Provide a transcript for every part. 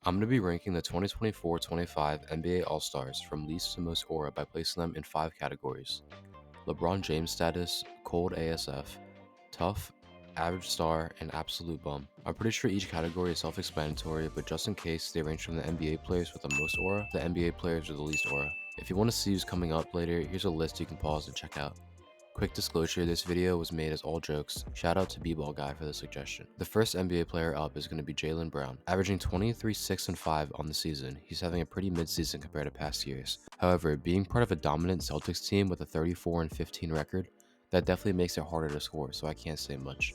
I'm going to be ranking the 2024-25 NBA All-Stars from least to most aura by placing them in 5 categories: LeBron James status, cold ASF, tough, average star, and absolute bum. I'm pretty sure each category is self-explanatory, but just in case, they range from the NBA players with the most aura to the NBA players with the least aura. If you want to see who's coming up later, here's a list you can pause and check out. Quick disclosure, this video was made as all jokes. Shout out to B-Ball Guy for the suggestion. The first NBA player up is going to be Jaylen Brown. Averaging 23, 6, and 5 on the season, he's having a pretty mid-season compared to past years. However, being part of a dominant Celtics team with a 34 and 15 record, that definitely makes it harder to score, so I can't say much.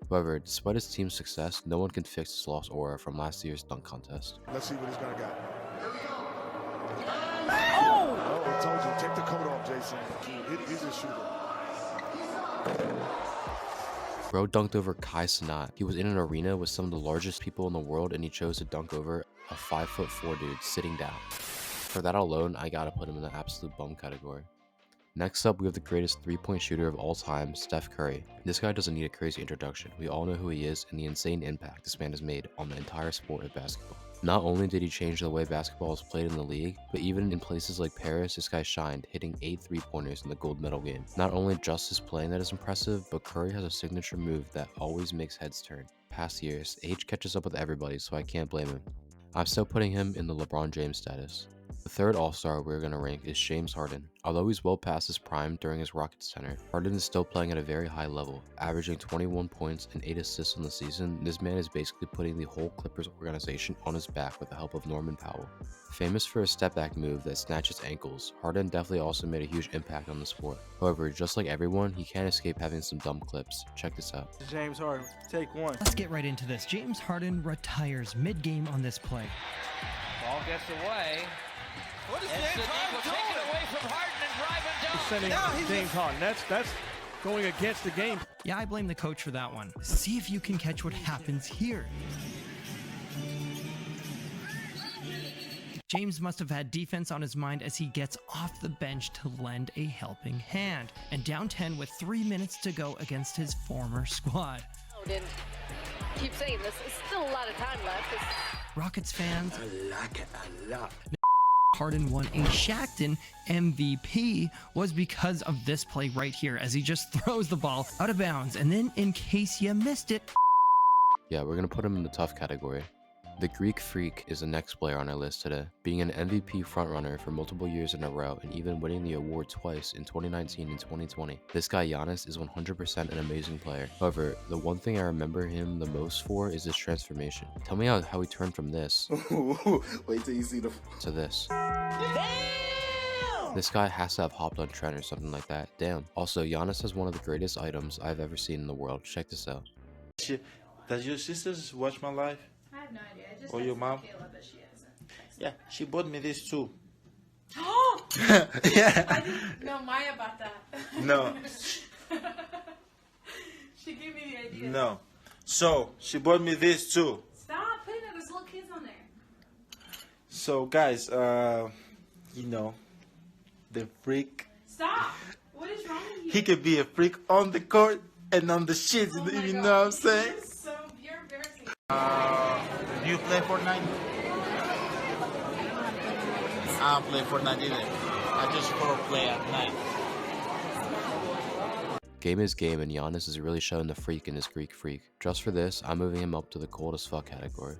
However, despite his team's success, no one can fix his lost aura from last year's dunk contest. Let's see what he's gonna get. Oh, I told you, take the coat off, Jason. He's a shooter. Bro dunked over Kai Cenat. He was in an arena with some of the largest people in the world and he chose to dunk over a 5'4" dude sitting down. For that alone, I gotta put him in the absolute bum category. Next up, we have the greatest 3-point shooter of all time, Steph Curry. This guy doesn't need a crazy introduction. We all know who he is and the insane impact this man has made on the entire sport of basketball. Not only did he change the way basketball is played in the league, but even in places like Paris, this guy shined, hitting 8 3-pointers in the gold medal game. Not only just his playing that is impressive, but Curry has a signature move that always makes heads turn. Past years, age catches up with everybody, so I can't blame him. I'm still putting him in the LeBron James status. The third All-Star we're going to rank is James Harden. Although he's well past his prime during his Rockets tenure, Harden is still playing at a very high level, averaging 21 points and 8 assists on the season. This man is basically putting the whole Clippers organization on his back with the help of Norman Powell. Famous for a step-back move that snatches ankles, Harden definitely also made a huge impact on the sport. However, just like everyone, he can't escape having some dumb clips. Check this out. James Harden, take one. Let's get right into this. James Harden retires mid-game on this play. Ball gets away. What is And James Sadiq will Harden take it doing? away from Harden and drive and dunk. Sending James Harden. That's going against the game. Yeah, I blame the coach for that one. See if you can catch what happens here. James must have had defense on his mind as he gets off the bench to lend a helping hand. And down 10 with 3 minutes to go against his former squad. And keep saying this, there's still a lot of time left. Rockets fans, I like it a lot. Harden won a Shaqtin' MVP was because of this play right here as he just throws the ball out of bounds. And then in case you missed it, Yeah, we're going to put him in the tough category. The Greek Freak is the next player on our list today, being an MVP frontrunner for multiple years in a row and even winning the award twice in 2019 and 2020. This guy Giannis is 100% an amazing player. However, the one thing I remember him the most for is his transformation. Tell me how he turned from this Wait till you see the to this. This guy has to have hopped on Trent or something like that. Damn. Also, Giannis has one of the greatest items I've ever seen in the world. Check this out. Does your sisters watch my live? I have no idea. I just Or your texted mom? Kayla, but she hasn't texted. Yeah, she bought me this too. Oh! Yeah. I didn't know Maya about that. No. She gave me the idea. No. So, she bought me this too. Stop putting it. There's little kids on there. So, guys, you know, the freak. Stop! What is wrong with you? He could be a freak on the court and on the shit, Oh my you God. know what I'm saying? You're embarrassing. Do you play Fortnite? I don't play Fortnite either. I just play at night. Game is game and Giannis is really showing the freak in his Greek Freak. Just for this, I'm moving him up to the cold as fuck category.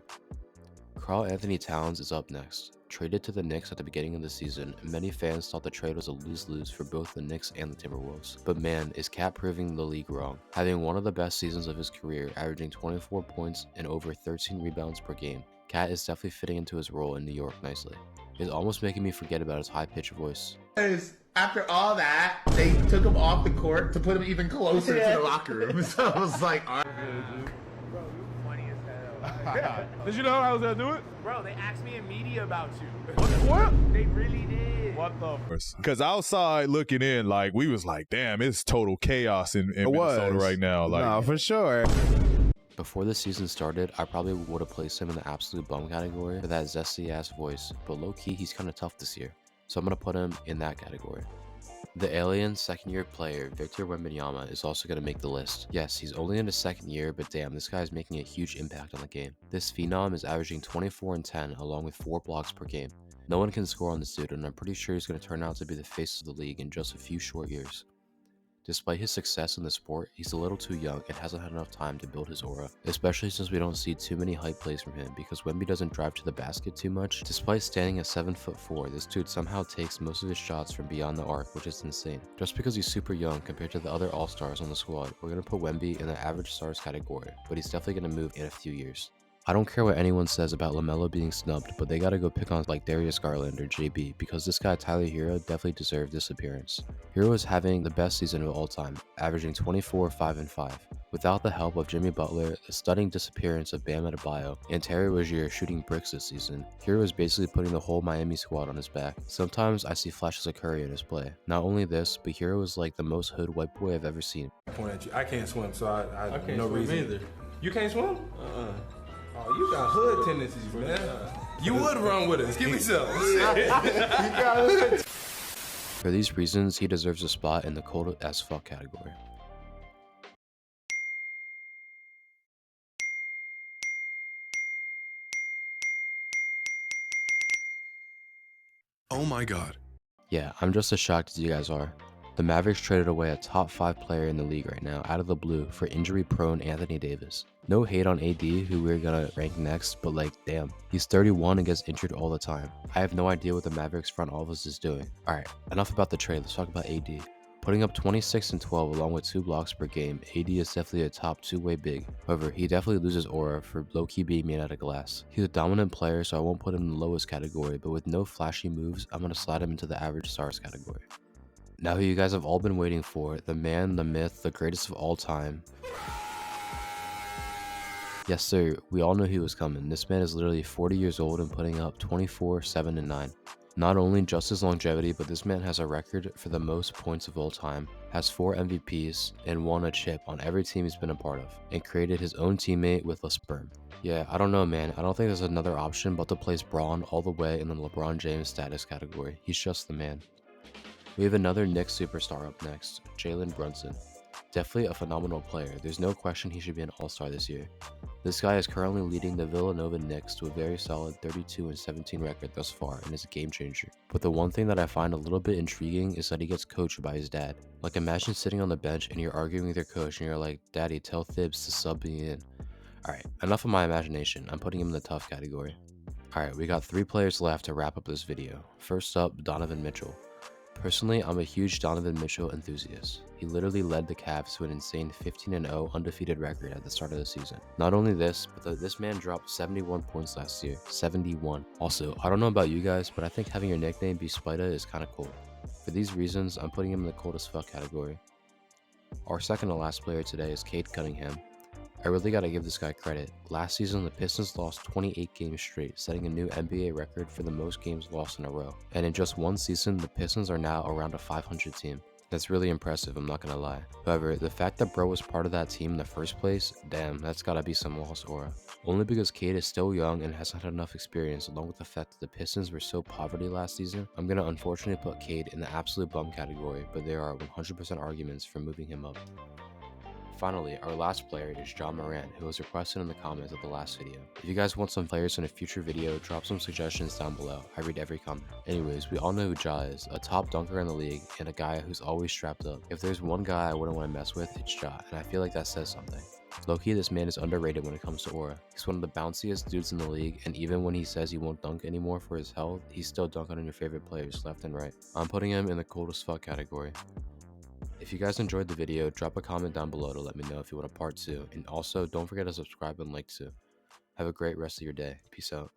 Karl Anthony Towns is up next. Traded to the Knicks at the beginning of the season, many fans thought the trade was a lose-lose for both the Knicks and the Timberwolves. But man, is Cat proving the league wrong. Having one of the best seasons of his career, averaging 24 points and over 13 rebounds per game, Cat is definitely fitting into his role in New York nicely. It's almost making me forget about his high-pitched voice. After all that, they took him off the court to put him even closer to the locker room. So I was like, all right. Bro, you funny as hell. Did you know how I was gonna do it? Bro, they asked me in media about you. What? They really did. What the? Because outside looking in, like, we was like, damn, it's total chaos in Minnesota right now. Like, No, for sure. Before the season started, I probably would have placed him in the absolute bum category for that zesty ass voice, but low-key he's kind of tough this year, so I'm going to put him in that category. The alien second-year player Victor Wembanyama is also going to make the list. Yes, he's only in his second year, but damn, this guy is making a huge impact on the game. This phenom is averaging 24 and 10 along with 4 blocks per game. No one can score on this dude, and I'm pretty sure he's going to turn out to be the face of the league in just a few short years. Despite his success in the sport, he's a little too young and hasn't had enough time to build his aura, especially since we don't see too many hype plays from him because Wemby doesn't drive to the basket too much. Despite standing at 7'4", this dude somehow takes most of his shots from beyond the arc, which is insane. Just because he's super young compared to the other all-stars on the squad, we're going to put Wemby in the average stars category, but he's definitely going to move in a few years. I don't care what anyone says about LaMelo being snubbed, but they gotta go pick on like Darius Garland or JB because this guy Tyler Hero definitely deserved this appearance. Hero is having the best season of all time, averaging 24, 5, and 5. Without the help of Jimmy Butler, the stunning disappearance of Bam Adebayo, and Terry Rozier shooting bricks this season, Hero is basically putting the whole Miami squad on his back. Sometimes I see flashes of Curry in his play. Not only this, but Hero is like the most hood white boy I've ever seen. I can't swim, so I can't no swim reason. either. You can't swim? Oh, you got hood tendencies, man. You would run with us. Give me some. For these reasons, he deserves a spot in the cold as fuck category. Oh my god. Yeah, I'm just as shocked as you guys are. The Mavericks traded away a top 5 player in the league right now out of the blue for injury-prone Anthony Davis. No hate on AD, who we're gonna rank next, but like, damn. He's 31 and gets injured all the time. I have no idea what the Mavericks front office is doing. Alright, enough about the trade, let's talk about AD. Putting up 26 and 12 along with 2 blocks per game, AD is definitely a top 2-way big. However, he definitely loses aura for low-key being made out of glass. He's a dominant player, so I won't put him in the lowest category, but with no flashy moves, I'm gonna slide him into the average stars category. Now who you guys have all been waiting for, the man, the myth, the greatest of all time. Yes sir, we all know he was coming. This man is literally 40 years old and putting up 24, 7, and 9. Not only just his longevity, but this man has a record for the most points of all time, has 4 MVPs, and won a chip on every team he's been a part of, and created his own teammate with a sperm. Yeah, I don't know man, I don't think there's another option but to place Braun all the way in the LeBron James status category. He's just the man. We have another Knicks superstar up next, Jalen Brunson. Definitely a phenomenal player, there's no question he should be an all-star this year. This guy is currently leading the Villanova Knicks to a very solid 32 and 17 record thus far and is a game changer. But the one thing that I find a little bit intriguing is that he gets coached by his dad. Like imagine sitting on the bench and you're arguing with your coach and you're like, "Daddy, tell Thibs to sub me in." Alright, enough of my imagination, I'm putting him in the tough category. Alright, we got 3 players left to wrap up this video. First up, Donovan Mitchell. Personally, I'm a huge Donovan Mitchell enthusiast. He literally led the Cavs to an insane 15-0 undefeated record at the start of the season. Not only this, but this man dropped 71 points last year. 71. Also, I don't know about you guys, but I think having your nickname be Spida is kinda cool. For these reasons, I'm putting him in the cold as fuck category. Our second to last player today is Cade Cunningham. I really gotta give this guy credit. Last season, the Pistons lost 28 games straight, setting a new NBA record for the most games lost in a row. And in just one season, the Pistons are now around a 500 team. That's really impressive, I'm not gonna lie. However, the fact that bro was part of that team in the first place, damn, that's gotta be some lost aura. Only because Cade is still young and hasn't had enough experience, along with the fact that the Pistons were so poverty last season, I'm gonna unfortunately put Cade in the absolute bum category, but there are 100% arguments for moving him up. Finally, our last player is Ja Morant, who was requested in the comments of the last video. If you guys want some players in a future video, drop some suggestions down below. I read every comment. Anyways, we all know who Ja is, a top dunker in the league and a guy who's always strapped up. If there's one guy I wouldn't want to mess with, it's Ja, and I feel like that says something. Low-key, this man is underrated when it comes to aura. He's one of the bounciest dudes in the league, and even when he says he won't dunk anymore for his health, he's still dunking on your favorite players left and right. I'm putting him in the cold as fuck category. If you guys enjoyed the video, drop a comment down below to let me know if you want a part 2, and also don't forget to subscribe and like too. Have a great rest of your day. Peace out.